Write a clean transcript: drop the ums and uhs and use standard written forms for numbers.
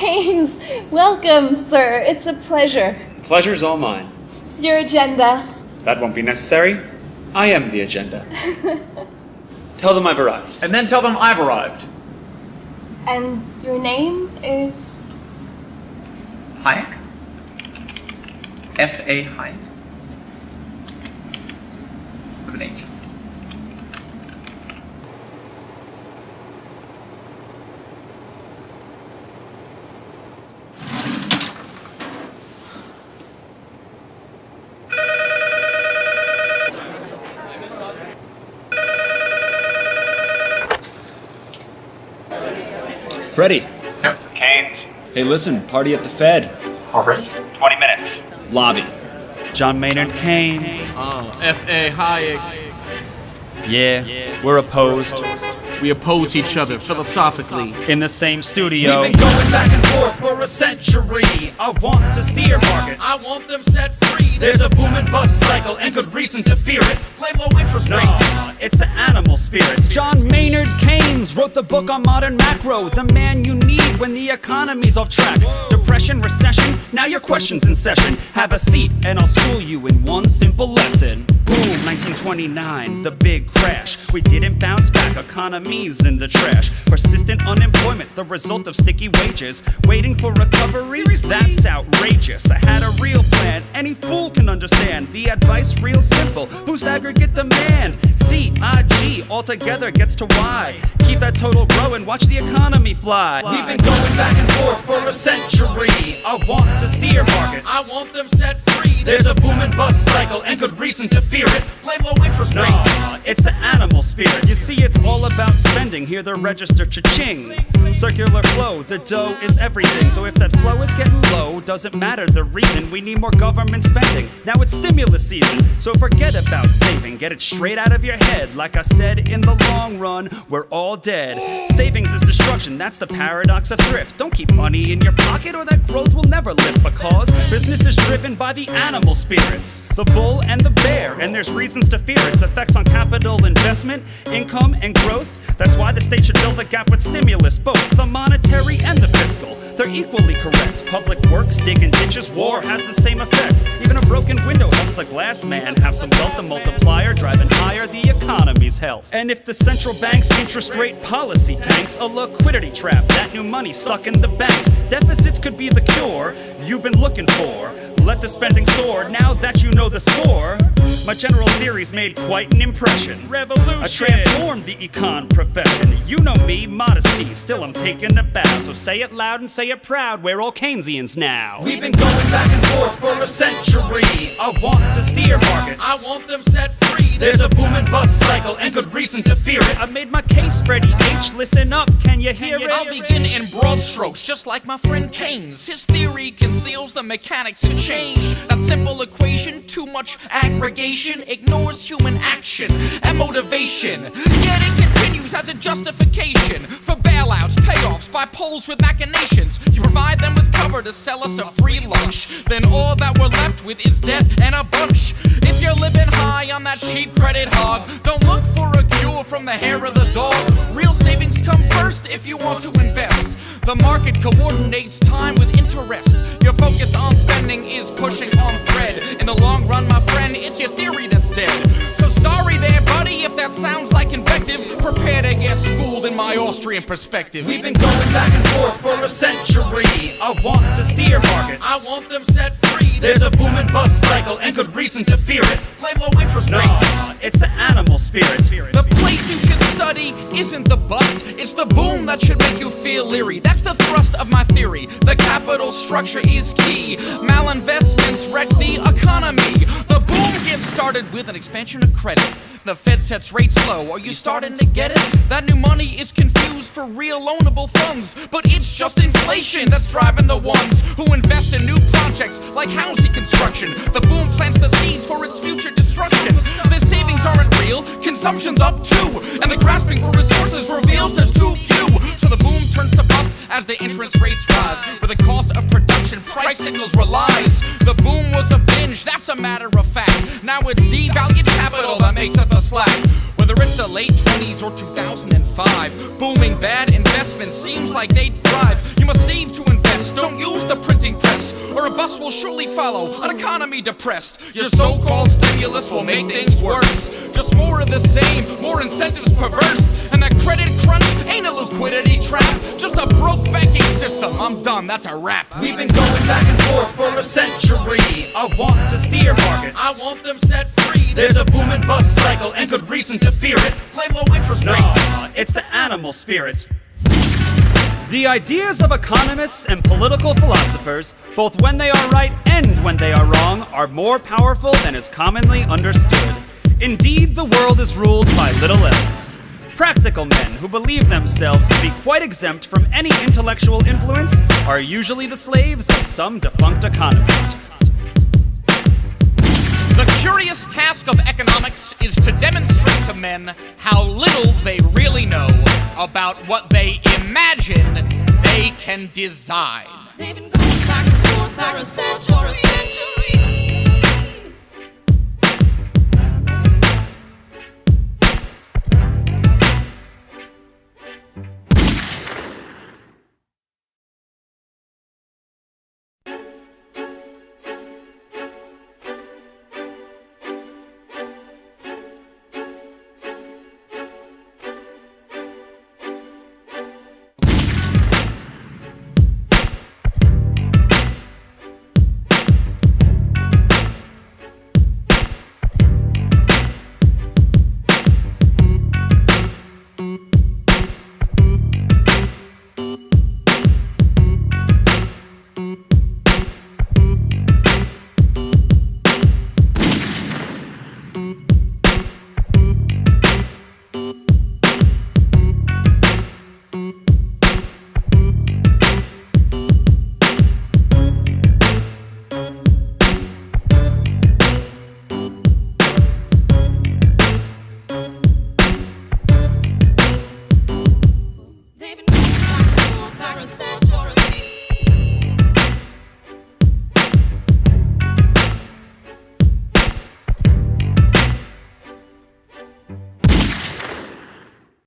Keynes, welcome, sir. It's a pleasure. The pleasure's all mine. Your agenda. That won't be necessary. I am the agenda. Tell them I've arrived. And then tell them I've arrived. And your name is? Hayek? F.A. Hayek. With an H. Freddie. Yep. Keynes, Hey, listen, party at the Fed. Already? 20 minutes. Lobby. John Maynard Keynes. Oh, F.A. Hayek. Yeah, we're opposed. We oppose each other philosophically. In the same studio. We've been going back and forth for a century. I want to steer markets. I want them set free. There's a boom and bust cycle and good reason to fear it. Blame low interest rates. No, it's the animal spirits. John Maynard Keynes wrote the book on modern macro. The man you need when the economy's off track. Depression, recession, now your question's in session. Have a seat and I'll school you in one simple lesson. Boom, 1929, the big crash. We didn't bounce back, economies in the trash. Persistent unemployment, the result of sticky wages. Waiting for recovery? That's outrageous. I had a real plan, any fool can understand. The advice real simple, boost aggregate demand. C-I-G, altogether gets to Y. Keep that total growing, watch the economy fly. We've been going back and forth for a century. I want to steer markets. I want them set free. There's a boom and bust cycle and good reason to fear it. Blame low interest No, rates. it's the animal spirit. You see, it's all about spending. Hear the register cha-ching. Circular flow, the dough is everything. So if that flow is getting low, doesn't matter the reason. We need more government spending. Now it's stimulus season, so forget about saving. Get it straight out of your head. Like I said, in the long run, we're all dead. Savings is destruction, that's the paradox of thrift. Don't keep money in your pocket or that growth will never lift. Because business is driven by the animal spirits, the bull and the bear. And there's reasons to fear its effects on capital investment, income, and growth. That's why the state should fill the gap with stimulus, both the monetary and the fiscal. They're equally correct. Public works, digging ditches, war has the same effect. Even a broken window helps the glass man have some wealth. The multiplier driving higher the economy's health. And if the central bank's interest rate policy tanks, a liquidity trap, that new money stuck in the banks. Deficits could be the cure you've been looking for. Let the spending soar now that you know the score. My general theories made quite an impression. Revolution. I transformed the econ profession. You know me, modesty, still I'm taking a bow. So say it loud and say it proud, we're all Keynesians now. We've been going back and forth for a century. I want to steer markets. I want them set free. There's a boom and bust cycle and good reason to fear it. I've made my case, Freddie H. Listen up, can you hear it? I'll begin in broad strokes, just like my friend Keynes. His theory conceals the mechanics to change. That simple equation, too much aggregation, ignores human action and motivation. Yet it continues as a justification for bailouts, payoffs by polls with machinations. You provide them with cover to sell us a free lunch. Then all that we're left with is debt and a bunch. If you're living high on that cheap credit hog, don't look for a cure from the hair of the dog. Real savings come first if you want to invest. The market coordinates time with interest. Your focus on spending is pushing on thread. In the long run, my friend, it's your theory that's dead. So sorry there, buddy, if that sounds like invective. Prepare to get schooled in my Austrian perspective. We've been going back and forth for a century. I want to steer markets. I want them set free. There's a boom and bust cycle and good reason to fear it. Blame low interest rates. No, it's the animal spirits. The place you should study isn't the bust, it's the boom that should make you feel leery. That's the thrust of my theory. The capital structure is key. Malinvestments wreck the economy. The boom gets started with an expansion of credit. The Fed sets rates low. Are you starting to get it? That new money is confused for real loanable funds, but it's just inflation that's driving the ones who invest in new projects like housing construction. The boom plants the seeds for its future destruction. The savings aren't real, consumption's up too, and the grasping for resources reveals there's too few. So the boom turns to bust as the interest rates rise. With the cost of production, price signals relies. The boom was a binge, that's a matter of fact. Now it's devalued capital that makes up the slack. Whether it's the late 20s or 2005, booming bad investments seems like they'd thrive. You must save to invest. Don't use the printing press, or a bus will surely follow, an economy depressed. Your so-called stimulus will make things worse. Just more of the same, more incentives perverse. And that credit crunch ain't a liquidity trap, just a broke banking system. I'm done, that's a wrap. We've been going back and forth for a century. I want to steer markets. I want them set free. There's a boom and bust cycle and good reason to fear it. Blame low interest rates. No, it's the animal spirits. The ideas of economists and political philosophers, both when they are right and when they are wrong, are more powerful than is commonly understood. Indeed, the world is ruled by little else. Practical men who believe themselves to be quite exempt from any intellectual influence are usually the slaves of some defunct economist. The curious task of economics is to demonstrate to men how little they really know about what they imagine they can design. They've been going back and forth for a century.